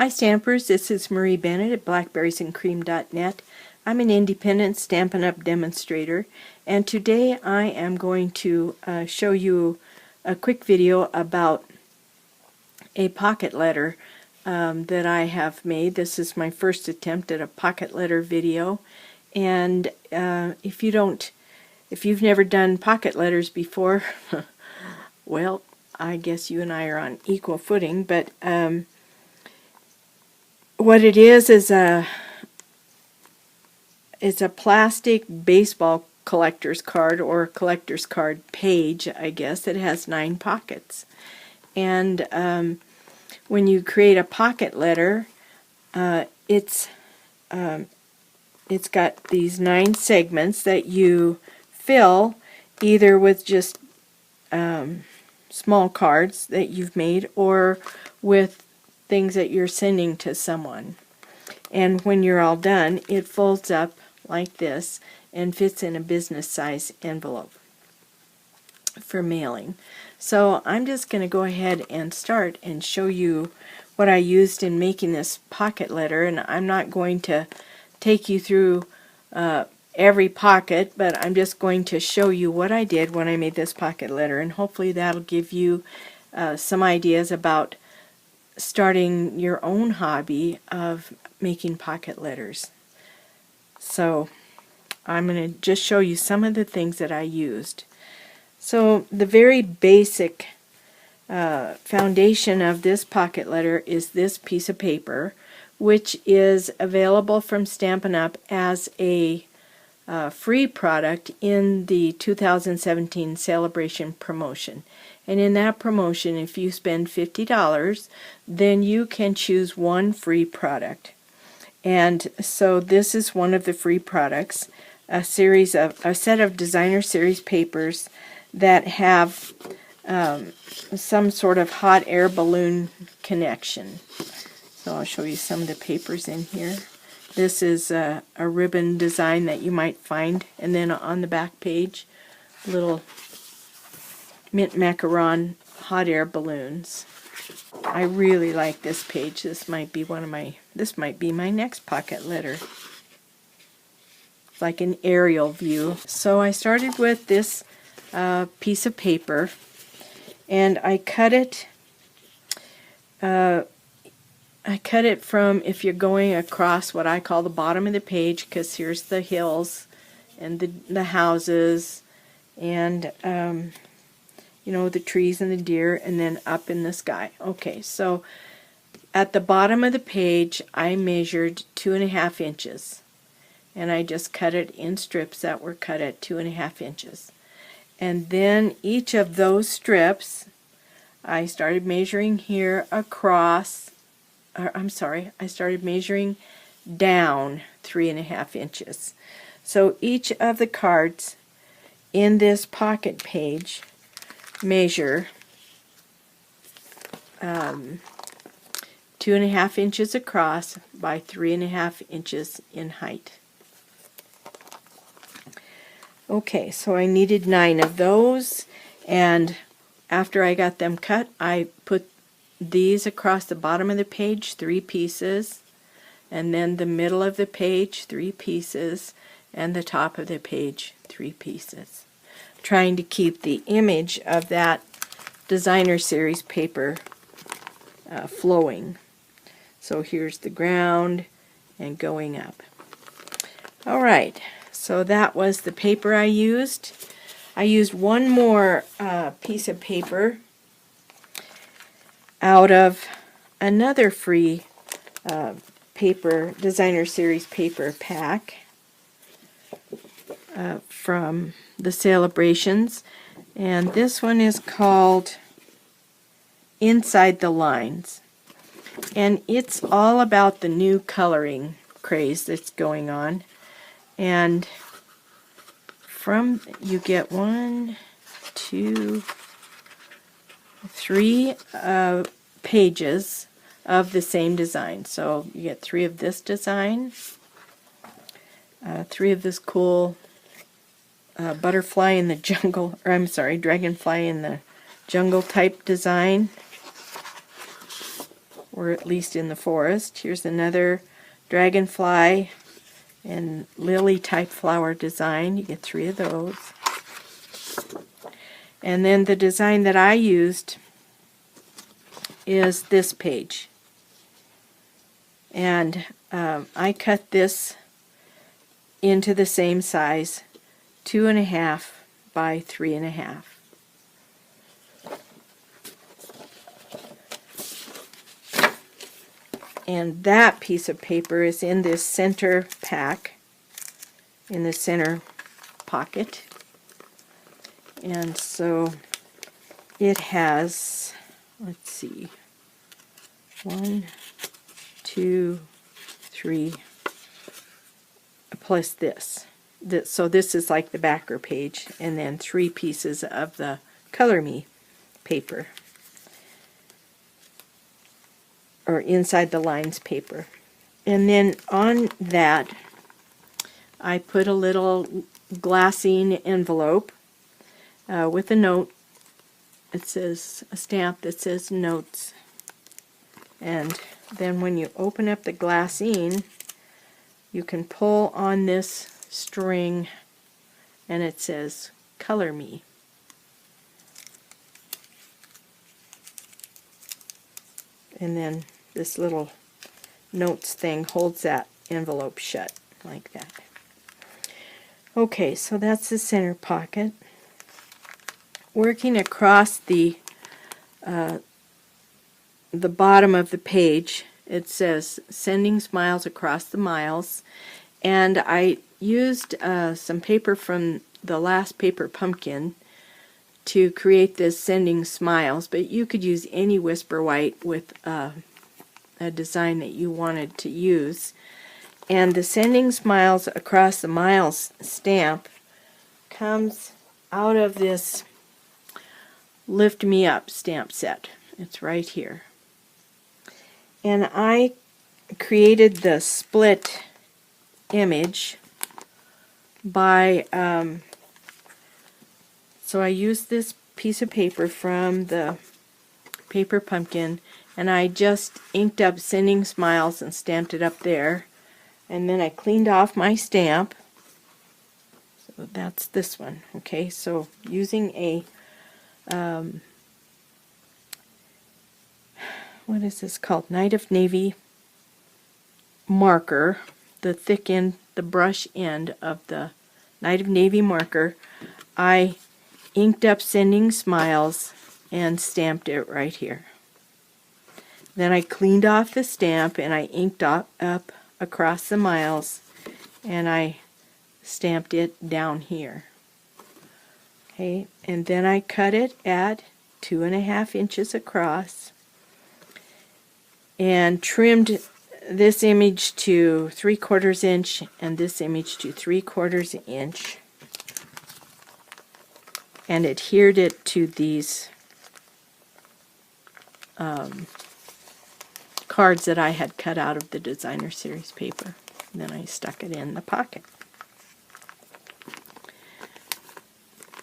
Hi Stampers, this is Marie Bennett at blackberriesandcream.net. I'm an independent Stampin' Up! Demonstrator, and today I am going to show you a quick video about a pocket letter that I have made. This is my first attempt at a pocket letter video, and if you've never done pocket letters before, well, I guess you and I are on equal footing, but what it is it's a plastic baseball collector's card, or collector's card page, I guess, that has 9 pockets. And when you create a pocket letter, it's got these 9 segments that you fill either with just small cards that you've made or with things that you're sending to someone. And when you're all done, it folds up like this and fits in a business size envelope for mailing. So I'm just going to go ahead and start and show you what I used in making this pocket letter, and I'm not going to take you through every pocket, but I'm just going to show you what I did when I made this pocket letter, and hopefully that'll give you some ideas about starting your own hobby of making pocket letters. So I'm going to just show you some of the things that I used. So the very basic foundation of this pocket letter is this piece of paper, which is available from Stampin' Up! As a free product in the 2017 celebration promotion. And in that promotion, if you spend $50, then you can choose one free product. And so this is one of the free products, a set of designer series papers that have some sort of hot air balloon connection. So I'll show you some of the papers in here. This is a ribbon design that you might find, and then on the back page, little mint macaron hot air balloons. I really like this page. This might be my next pocket letter. It's like an aerial view. So I started with this piece of paper, and I cut it. From, if you're going across what I call the bottom of the page, because here's the hills and the houses and you know, the trees and the deer, and then up in the sky. Okay, so at the bottom of the page I measured 2.5 inches, and I just cut it in strips that were cut at 2.5 inches. And then each of those strips I started measuring here across, I started measuring down 3.5 inches. So each of the cards in this pocket page measure 2.5 inches across by 3.5 inches in height. Okay, so I needed 9 of those, and after I got them cut, I put these across the bottom of the page, 3 pieces, and then the middle of the page, 3 pieces, and the top of the page, 3 pieces, trying to keep the image of that designer series paper flowing. So here's the ground and going up. Alright, so that was the paper I used. I used one more piece of paper out of another free paper, designer series paper pack from the celebrations, and this one is called Inside the Lines, and it's all about the new coloring craze that's going on. And from, you get 1, 2, 3 pages of the same design. So you get 3 of this design, 3 of this cool butterfly in the jungle, or I'm sorry, dragonfly in the jungle type design, or at least in the forest. Here's another dragonfly and lily type flower design. You get 3 of those. And then the design that I used is this page. And I cut this into the same size, 2.5 by 3.5. And that piece of paper is in this center pack, in the center pocket. And so it has, let's see, 1, 2, 3, plus this. So this is like the backer page, and then 3 pieces of the Color Me paper, or inside the lines paper. And then on that I put a little glassine envelope with a note. It says, a stamp that says notes. And then when you open up the glassine, you can pull on this string and it says Color Me. And then this little notes thing holds that envelope shut like that. Okay, so that's the center pocket. Working across the bottom of the page, it says Sending Smiles Across the Miles, and I used some paper from the last paper pumpkin to create this Sending Smiles, but you could use any Whisper White with a design that you wanted to use. And the Sending Smiles Across the Miles stamp comes out of this Lift Me Up stamp set. It's right here. And I created the split image by so I used this piece of paper from the paper pumpkin, and I just inked up Sending Smiles and stamped it up there, and then I cleaned off my stamp. So that's this one. Okay, so using a what is this called? Night of Navy marker, the thick end, the brush end of the Night of Navy marker, I inked up Sending Smiles and stamped it right here. Then I cleaned off the stamp and I inked up across the miles and I stamped it down here. Okay, and then I cut it at 2.5 inches across and trimmed this image to 3/4 inch and this image to 3/4 inch, and adhered it to these cards that I had cut out of the Designer Series paper. And then I stuck it in the pocket.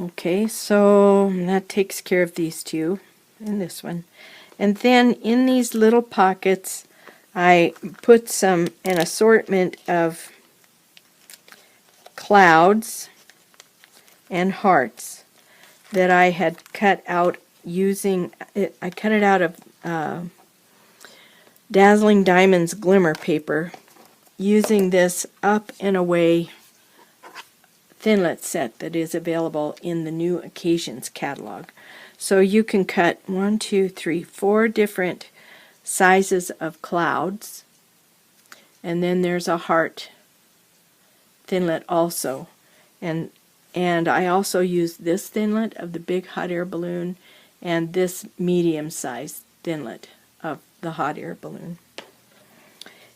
Okay, so that takes care of these two and this one. And then in these little pockets I put an assortment of clouds and hearts that I had cut out using it. I cut it out of Dazzling Diamonds glimmer paper using this Up and Away Thinlet set that is available in the New Occasions catalog. So you can cut 1, 2, 3, 4 different sizes of clouds, and then there's a heart Thinlet also, and I also used this Thinlet of the big hot air balloon and this medium sized Thinlet of the hot air balloon.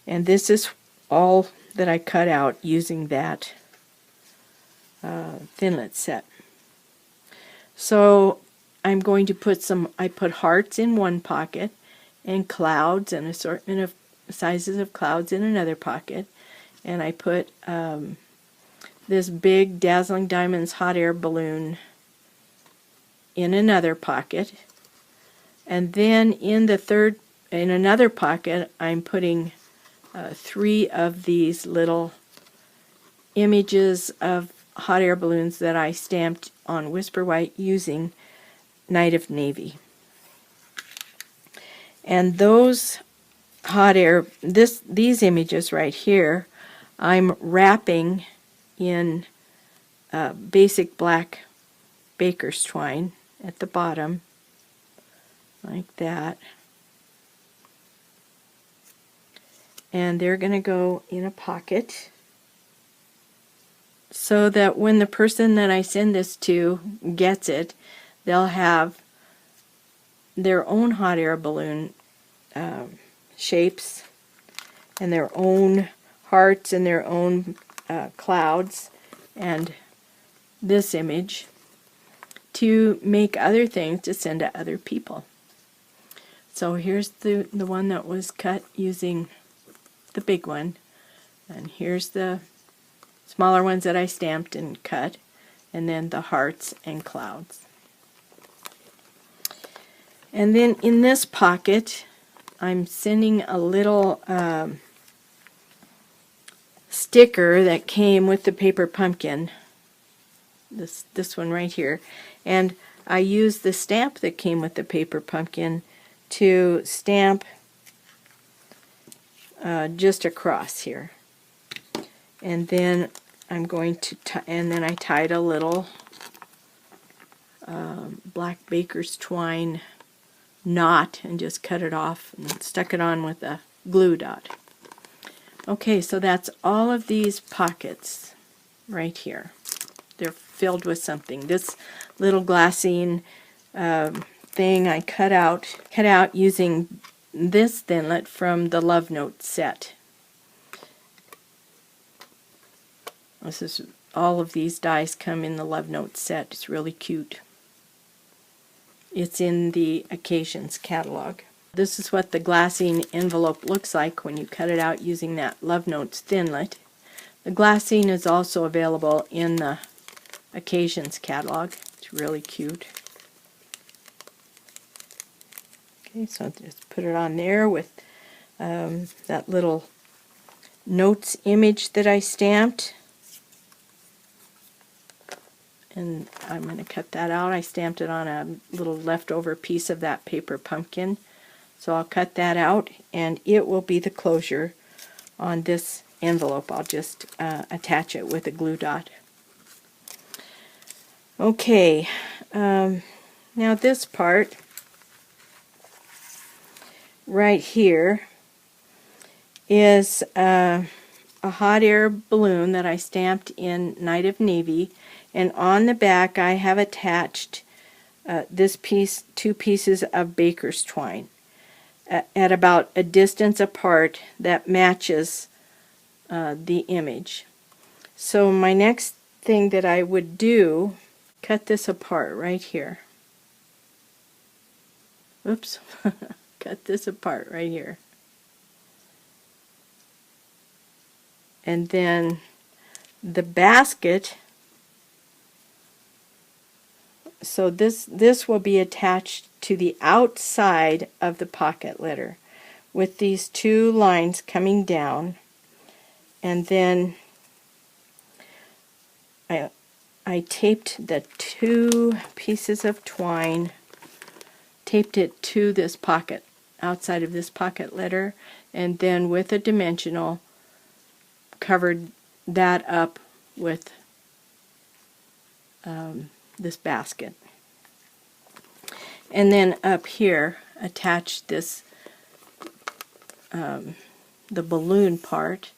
And this is all that I cut out using that Thinlet set. So I'm going to put I put hearts in one pocket and clouds, an assortment of sizes of clouds in another pocket, and I put this big Dazzling Diamonds hot air balloon in another pocket, and then in the third in another pocket, I'm putting 3 of these little images of hot air balloons that I stamped on Whisper White using Night of Navy. And those hot air, these images right here, I'm wrapping in basic black baker's twine at the bottom, like that. And they're going to go in a pocket so that when the person that I send this to gets it, they'll have their own hot air balloon shapes and their own hearts and their own clouds and this image to make other things to send to other people. So here's the one that was cut using the big one, and here's the smaller ones that I stamped and cut, and then the hearts and clouds. And then in this pocket I'm sending a little sticker that came with the paper pumpkin, this one right here, and I used the stamp that came with the paper pumpkin to stamp just across here. And then I'm going to and then I tied a little black baker's twine knot and just cut it off and stuck it on with a glue dot. Okay, so that's all of these pockets right here. They're filled with something. This little glassine thing I cut out using this thinlet from the Love Note set. This is, all of these dies come in the Love Note set. It's really cute. It's in the Occasions catalog. This is what the glassine envelope looks like when you cut it out using that Love Notes thinlet. The glassine is also available in the Occasions catalog. It's really cute. Okay, so just put it on there with that little notes image that I stamped. And I'm going to cut that out. I stamped it on a little leftover piece of that paper pumpkin. So I'll cut that out, and it will be the closure on this envelope. I'll just attach it with a glue dot. Okay, now this part right here is a hot air balloon that I stamped in Night of Navy, and on the back I have attached this piece, 2 pieces of baker's twine at about a distance apart that matches the image. So my next thing that I would do, cut this apart right here. Oops. Cut this apart right here. And then the basket, so this will be attached to the outside of the pocket letter with these 2 lines coming down, and then I taped the 2 pieces of twine, taped it to this pocket, outside of this pocket letter, and then with a dimensional covered that up with this basket. And then up here attach this the balloon part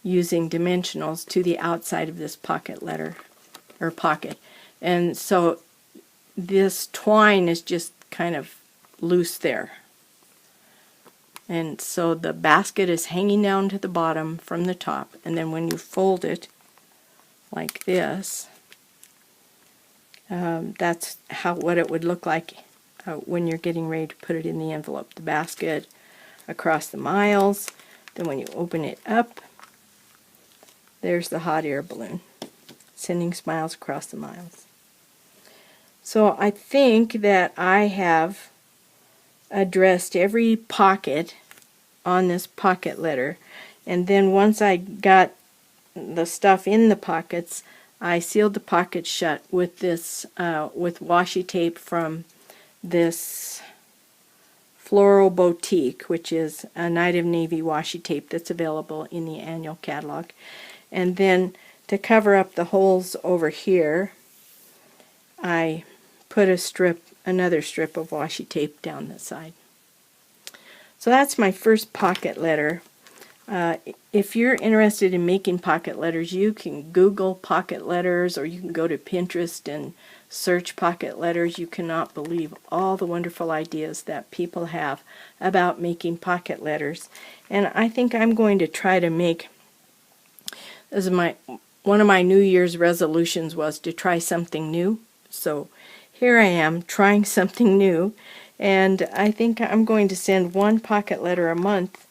using dimensionals to the outside of this pocket letter or pocket. And so this twine is just kind of loose there. And so the basket is hanging down to the bottom from the top, and then when you fold it like this, that's what it would look like when you're getting ready to put it in the envelope. The basket across the miles, then when you open it up, there's the hot air balloon sending smiles across the miles. So I think that I have addressed every pocket on this pocket letter, and then once I got the stuff in the pockets, I sealed the pockets shut with this with washi tape from this Floral Boutique, which is a Night of Navy washi tape that's available in the annual catalog. And then to cover up the holes over here, I put another strip of washi tape down the side. So that's my first pocket letter. If you're interested in making pocket letters, you can Google pocket letters, or you can go to Pinterest and search pocket letters. You cannot believe all the wonderful ideas that people have about making pocket letters. And I think I'm going to try to make, one of my New Year's resolutions was to try something new. So here I am trying something new, and I think I'm going to send one pocket letter a month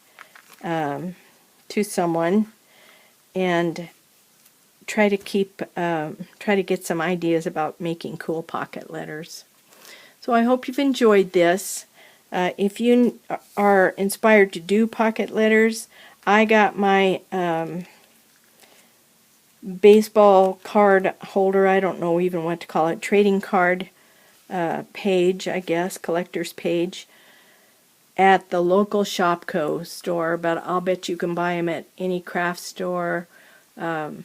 to someone and try to get some ideas about making cool pocket letters. So I hope you've enjoyed this. If you are inspired to do pocket letters, I got my baseball card holder, I don't know even what to call it, trading card page, I guess, collector's page, at the local Shopko store, but I'll bet you can buy them at any craft store. And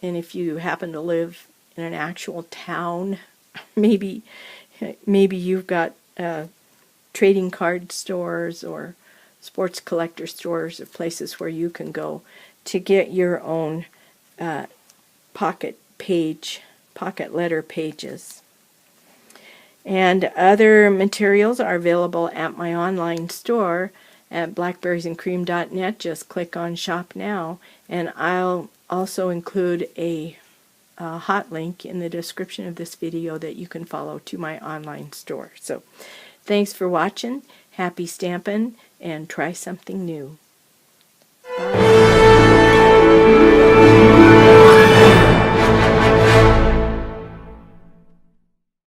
if you happen to live in an actual town, maybe you've got trading card stores or sports collector stores or places where you can go to get your own pocket letter pages. And other materials are available at my online store at blackberriesandcream.net. Just click on Shop Now, and I'll also include a hot link in the description of this video that you can follow to my online store. So thanks for watching, happy stampin', and try something new.